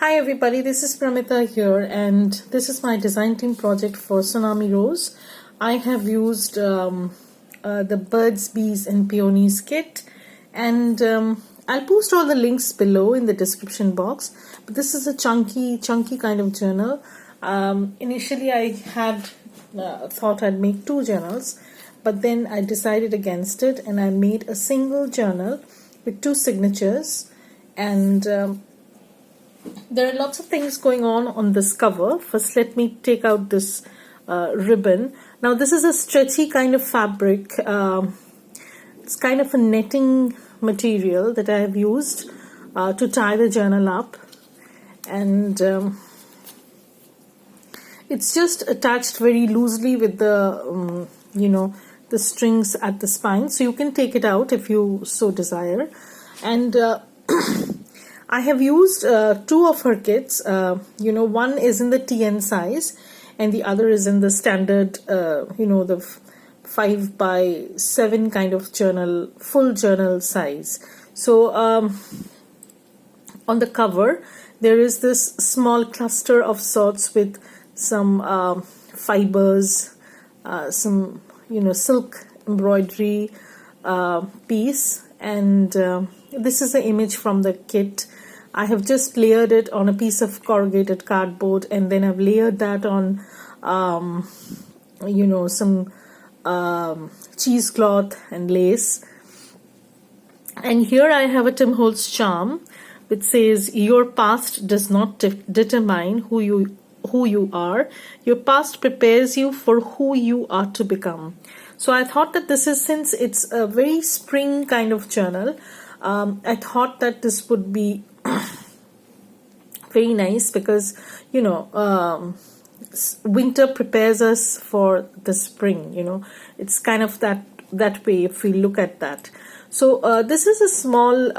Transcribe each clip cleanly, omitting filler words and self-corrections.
Hi everybody, this is Pramita here, and this is my design team project for Tsunami Rose. I have used the birds, bees and peonies kit, and I'll post all the links below in the description box. But this is a chunky kind of journal. Initially I had thought I'd make two journals, but then I decided against it and I made a single journal with two signatures. And there are lots of things going on this cover. First, let me take out this ribbon. Now, this is a stretchy kind of fabric. It's kind of a netting material that I have used to tie the journal up. And it's just attached very loosely with the, the strings at the spine. So you can take it out if you so desire. And I have used two of her kits. One is in the TN size and the other is in the standard, the 5x7 kind of journal, full journal size. So on the cover, there is this small cluster of sorts with some fibers, some, silk embroidery piece. And this is the image from the kit. I have just layered it on a piece of corrugated cardboard, and then I've layered that on, some cheesecloth and lace. And here I have a Tim Holtz charm, which says, "Your past does not determine who you are. Your past prepares you for who you are to become." So I thought that this is, since it's a very spring kind of journal, I thought that this would be very nice because, winter prepares us for the spring, It's kind of that way if we look at that. So this is a small,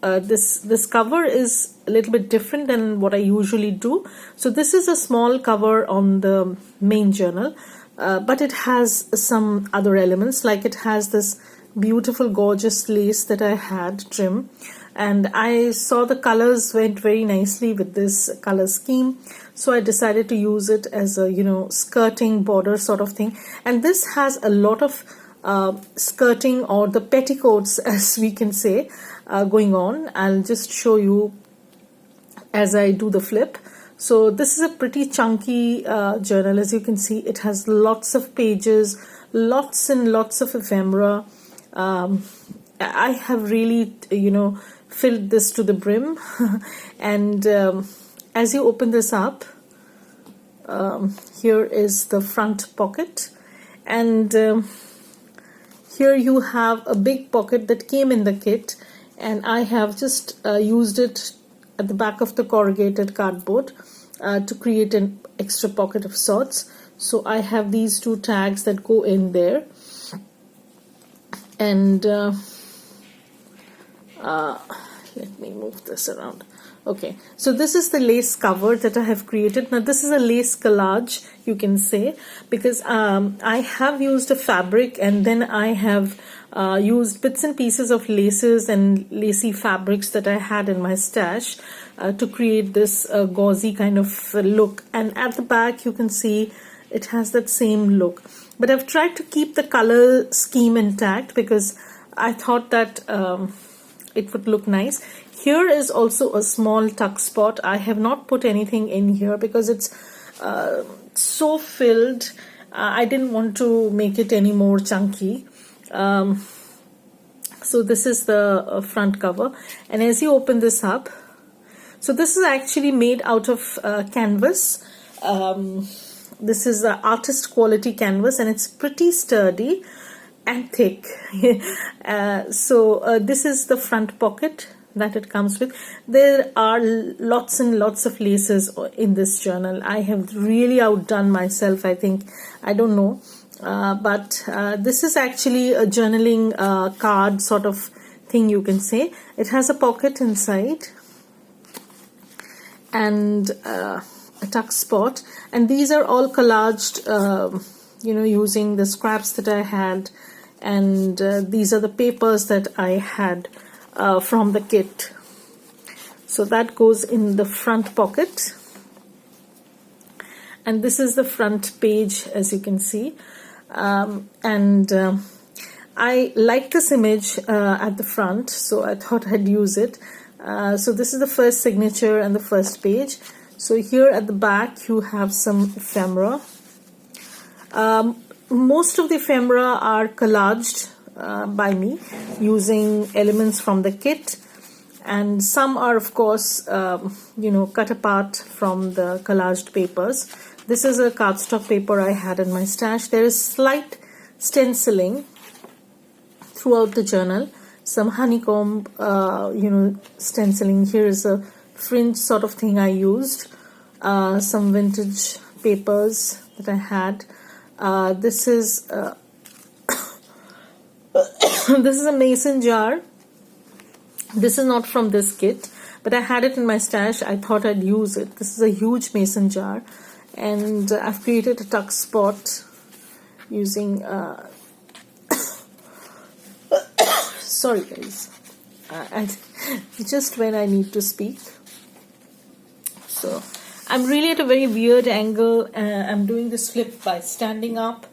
this cover is a little bit different than what I usually do. So this is a small cover on the main journal, but it has some other elements, like it has this beautiful gorgeous lace that I had trim, and I saw the colors went very nicely with this color scheme, so I decided to use it as a skirting border sort of thing. And this has a lot of skirting, or the petticoats as we can say, going on. I'll just show you as I do the flip. So this is a pretty chunky journal. As you can see, it has lots of pages, lots and lots of ephemera. I have really, filled this to the brim. And as you open this up, here is the front pocket. And here you have a big pocket that came in the kit. And I have just used it at the back of the corrugated cardboard to create an extra pocket of sorts. So I have these two tags that go in there. And let me move this around. Okay, so this is the lace cover that I have created. Now this is a lace collage, you can say, because I have used a fabric, and then I have used bits and pieces of laces and lacy fabrics that I had in my stash to create this gauzy kind of look. And at the back you can see it has that same look. But I've tried to keep the color scheme intact because I thought that it would look nice. Here is also a small tuck spot. I have not put anything in here because it's so filled. I didn't want to make it any more chunky. So this is the front cover. And as you open this up, so this is actually made out of canvas. This is the artist quality canvas, and it's pretty sturdy and thick. So this is the front pocket that it comes with. There are lots and lots of laces in this journal. I have really outdone myself, I think. I don't know. But this is actually a journaling card sort of thing, you can say. It has a pocket inside and a tuck spot, and these are all collaged using the scraps that I had, and these are the papers that I had from the kit. So that goes in the front pocket. And this is the front page, as you can see. I like this image at the front, so I thought I'd use it. So this is the first signature and the first page. So here at the back you have some ephemera. Most of the ephemera are collaged by me using elements from the kit, and some are of course cut apart from the collaged papers. This is a cardstock paper I had in my stash. There is slight stenciling throughout the journal, some honeycomb stenciling. Here is a fringe sort of thing I used, some vintage papers that I had. This is this is a mason jar. This is not from this kit, but I had it in my stash. I thought I'd use it. This is a huge mason jar, and I've created a tuck spot using sorry guys, just when I need to speak. So I'm really at a very weird angle. I'm doing this flip by standing up,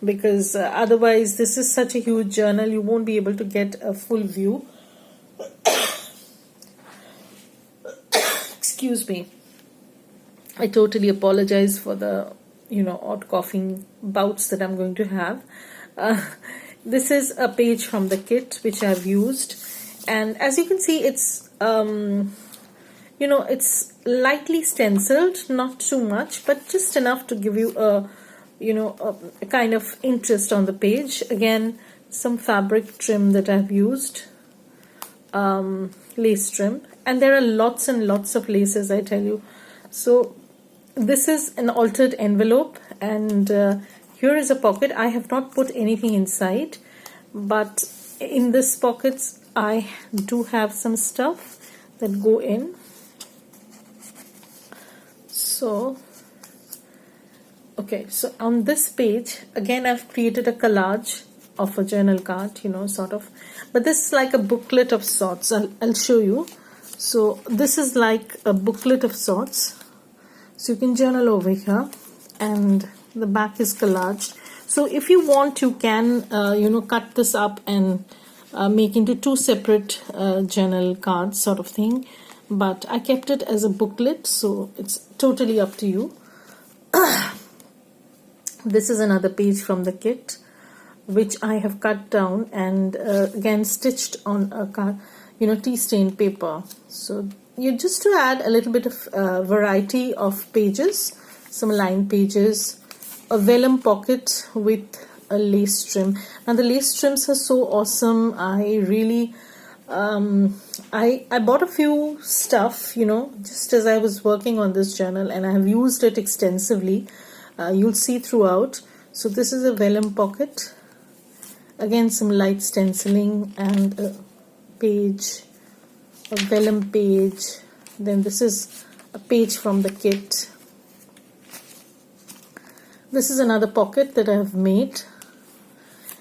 because otherwise this is such a huge journal, you won't be able to get a full view. Excuse me. I totally apologize for the odd coughing bouts that I'm going to have. This is a page from the kit which I've used, and as you can see, it's it's lightly stenciled, not too much, but just enough to give you a kind of interest on the page. Again, some fabric trim that I've used, lace trim, and there are lots and lots of laces, I tell you. So this is an altered envelope, and here is a pocket. I have not put anything inside, but in this pockets I do have some stuff that go in. So okay, so on this page again I've created a collage of a journal card, sort of, but this is like a booklet of sorts. I'll show you. So this is like a booklet of sorts, so you can journal over here, and the back is collaged. So if you want, you can cut this up and make into two separate journal cards sort of thing, but I kept it as a booklet, so it's totally up to you. This is another page from the kit which I have cut down and again stitched on a tea stained paper. So you just to add a little bit of variety of pages, some lined pages, a vellum pocket with a lace trim. Now the lace trims are so awesome. I really I bought a few stuff just as I was working on this journal, and I have used it extensively. You'll see throughout. So this is a vellum pocket, again some light stenciling, and a page, a vellum page. Then this is a page from the kit. This is another pocket that I have made,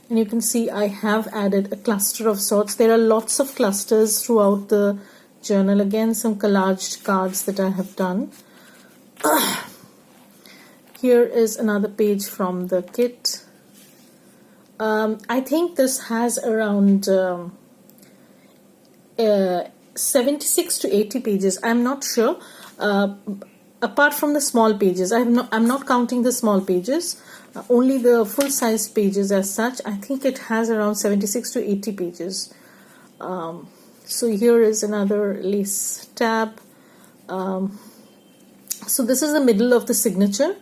and you can see I have added a cluster of sorts. There are lots of clusters throughout the journal. Again, some collaged cards that I have done. Here is another page from the kit. I think this has around 76 to 80 pages. I'm not sure. Apart from the small pages, I'm not counting the small pages, only the full size pages as such. I think it has around 76 to 80 pages. So here is another lace tab. So this is the middle of the signature,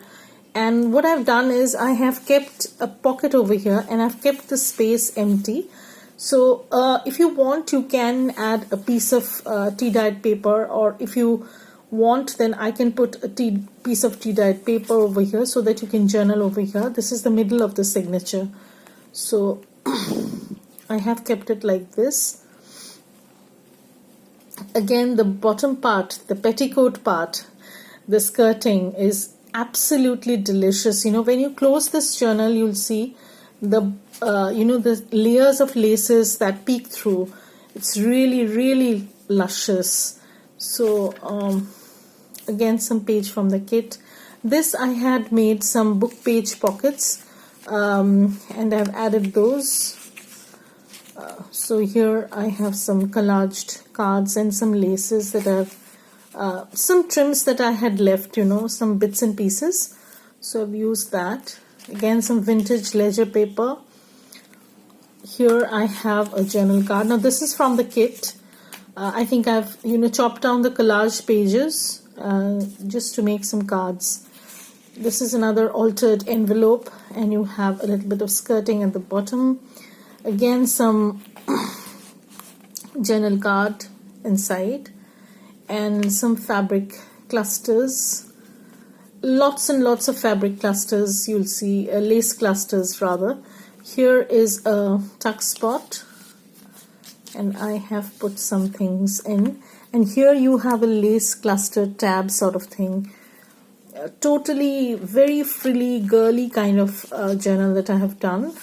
and what I've done is I have kept a pocket over here and I've kept the space empty. So if you want, you can add a piece of tea dyed paper, or if you want, then I can put a piece of tea dyed paper over here so that you can journal over here. This is the middle of the signature, so I have kept it like this. Again, the bottom part, the petticoat part, the skirting is absolutely delicious. When you close this journal, you'll see the the layers of laces that peek through. It's really, really luscious. So again, some page from the kit. This I had made some book page pockets, and I've added those. So here I have some collaged cards and some laces that I've some trims that I had left, some bits and pieces. So I've used that. Again, some vintage ledger paper. Here I have a journal card. Now this is from the kit. I think I've chopped down the collage pages just to make some cards. This is another altered envelope, and you have a little bit of skirting at the bottom. Again, some journal card inside, and some fabric clusters. Lots and lots of fabric clusters, you'll see, lace clusters rather. Here is a tuck spot, and I have put some things in. And here you have a lace cluster tab sort of thing. Totally very frilly, girly kind of journal that I have done.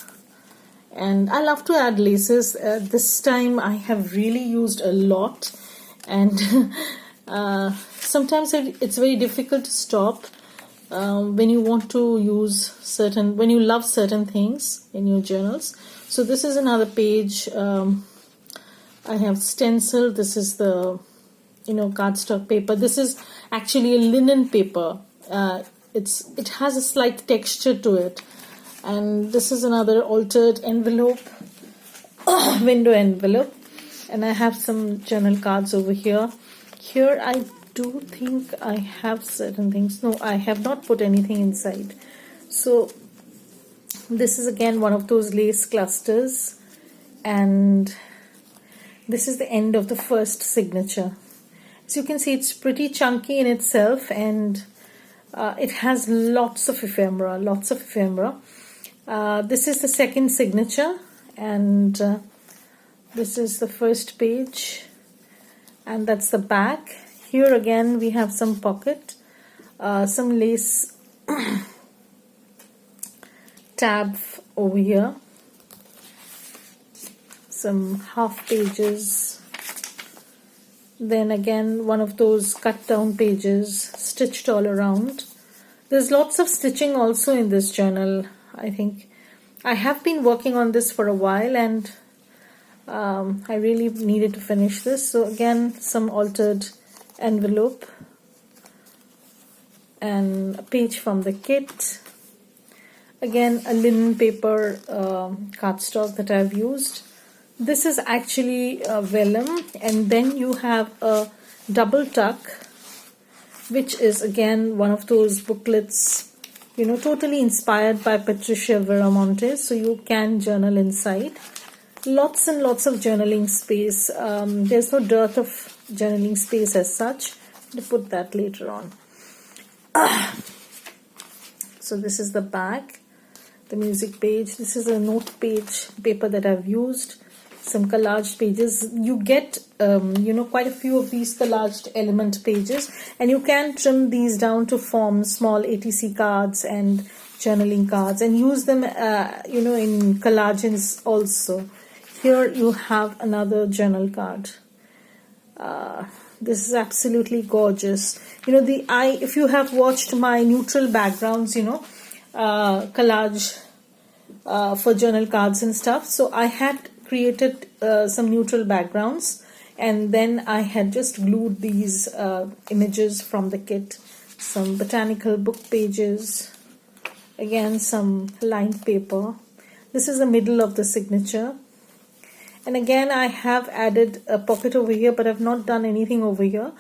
And I love to add laces. This time I have really used a lot, and sometimes it's very difficult to stop when you want to use when you love certain things in your journals. So this is another page. I have stencil. This is the cardstock paper. This is actually a linen paper. It has a slight texture to it. And this is another altered envelope, window envelope. And I have some journal cards over here. Here I do think I have certain things. No, I have not put anything inside. So this is again one of those lace clusters. And this is the end of the first signature. As you can see, it's pretty chunky in itself, and it has lots of ephemera, This is the second signature, and this is the first page, and that's the back. Here again we have some pocket, some lace tab over here, some half pages, then again one of those cut down pages stitched all around. There's lots of stitching also in this journal. I think I have been working on this for a while, and I really needed to finish this. So again, some altered envelope and a page from the kit. Again, a linen paper cardstock that I've used. This is actually vellum, and then you have a double tuck, which is again one of those booklets, totally inspired by Patricia Viramontes, so you can journal inside. Lots and lots of journaling space. There's no dearth of journaling space as such. I'll put that later on. So this is the back, the music page. This is a note page paper that I've used. Some collaged pages. You get quite a few of these collaged element pages, and you can trim these down to form small ATC cards and journaling cards, and use them in collagens also. Here you have another journal card. This is absolutely gorgeous. If you have watched my neutral backgrounds, collage for journal cards and stuff, so I had created some neutral backgrounds, and then I had just glued these images from the kit. Some botanical book pages, again some lined paper. This is the middle of the signature, and again I have added a pocket over here, but I've not done anything over here,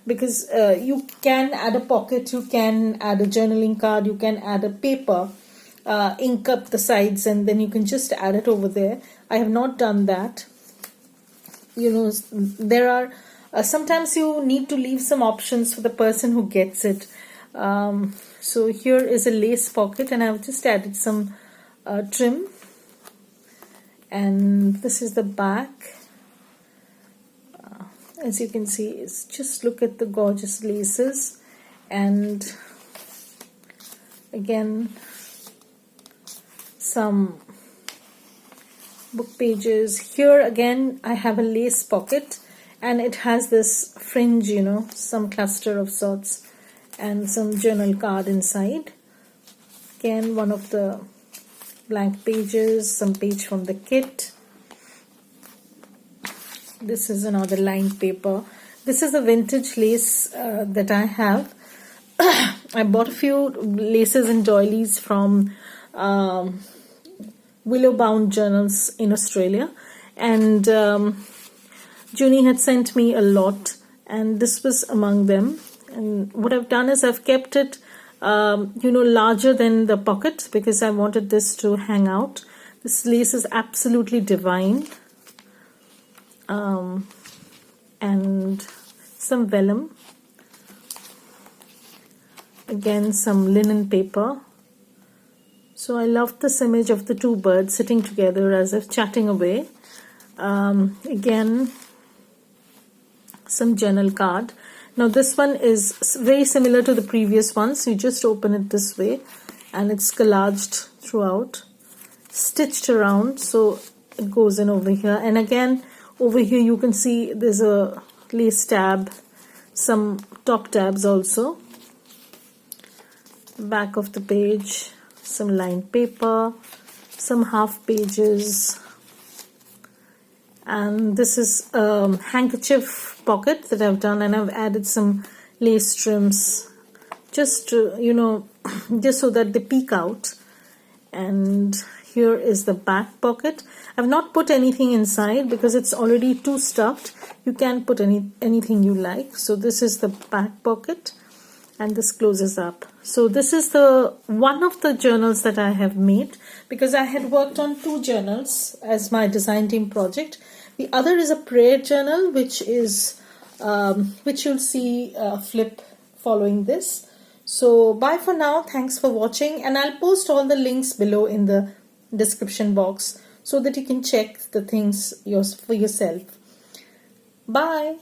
because you can add a pocket, you can add a journaling card, you can add a paper, ink up the sides, and then you can just add it over there. I have not done that. There are sometimes you need to leave some options for the person who gets it. So here is a lace pocket, and I've just added some trim, and this is the back. As you can see, just look at the gorgeous laces, and again some book pages. Here again I have a lace pocket, and it has this fringe, some cluster of sorts, and some journal card inside. Again, one of the blank pages, some page from the kit. This is another lined paper. This is a vintage lace that I have. I bought a few laces and doilies from willow bound journals in Australia, and Junie had sent me a lot, and this was among them. And what I've done is I've kept it larger than the pocket, because I wanted this to hang out. This lace is absolutely divine. And some vellum, again some linen paper. So I love this image of the two birds sitting together as if chatting away. Again, some journal card. Now this one is very similar to the previous one, so you just open it this way and it's collaged throughout, stitched around, so it goes in over here. And again, over here you can see there's a lace tab, some top tabs also. Back of the page, some lined paper, some half pages, and this is a handkerchief pocket that I've done, and I've added some lace trims just to, just so that they peek out. And here is the back pocket. I've not put anything inside because it's already too stuffed. You can put anything you like. So this is the back pocket, and this closes up. So this is the one of the journals that I have made, because I had worked on 2 journals as my design team project. The other is a prayer journal, which you'll see flip following this. So bye for now. Thanks for watching, and I'll post all the links below in the description box so that you can check the things for yourself. Bye.